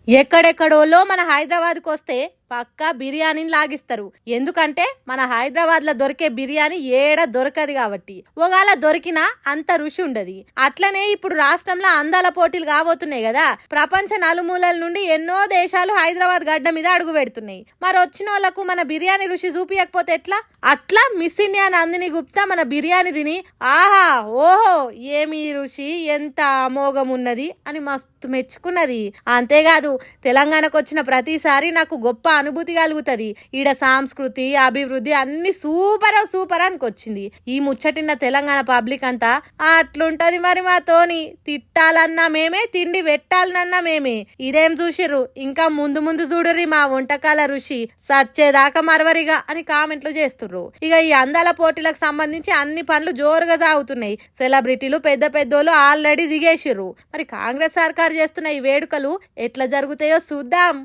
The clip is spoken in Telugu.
ఎక్కడెక్కడోలో మన హైదరాబాద్కి వస్తే పక్కా బిర్యానీని లాగిస్తారు. ఎందుకంటే మన హైదరాబాద్ లో దొరికే బిర్యానీ ఏడ దొరకదు కాబట్టి. ఒకవేళ దొరికినా అంత రుచి ఉండదు. అట్లనే ఇప్పుడు రాష్ట్రంలో అందాల పోటీలు కాబోతున్నాయి కదా. ప్రపంచ నలుమూలల నుండి ఎన్నో దేశాలు హైదరాబాద్ గడ్డ మీద అడుగు పెడుతున్నాయి. మరి వచ్చిన వాళ్ళకు మన బిర్యానీ రుచి చూపియకపోతే ఎట్లా? అట్లా మిస్ ఇండియా నందిని గుప్తా మన బిర్యానీ తిని ఆహా ఓహో ఏమి రుచి, ఎంత అమోఘం ఉన్నది అని మస్తు మెచ్చుకున్నది. అంతేకాదు తెలంగాణకు వచ్చిన ప్రతిసారి నాకు గొప్ప అనుభూతి కలుగుతుంది. ఈడ సంస్కృతి, అభివృద్ధి అన్ని సూపర్ అనుకొచ్చింది. ఈ ముచ్చటిన్న తెలంగాణ పబ్లిక్ అంతా అట్లుంటది మరి మాతోని. తిట్టాలన్నా మేమే, తిండి పెట్టాలన్నా మేమే. ఇదేం చూసిర్రు, ఇంకా ముందు ముందు చూడుర్రి మా వంటకాల రుచి సచ్చేదాకా మరవరిగా అని కామెంట్లు చేస్తుర్రు. ఇక ఈ అందాల పోటీలకు సంబంధించి అన్ని పనులు జోరుగా సాగుతున్నాయి. సెలబ్రిటీలు పెద్ద పెద్దోళ్ళు ఆల్రెడీ దిగేసిర్రు. మరి కాంగ్రెస్ సర్కార్ చేస్తున్న ఈ వేడుకలు ఎట్లా జరుగుతాయో చూద్దాం.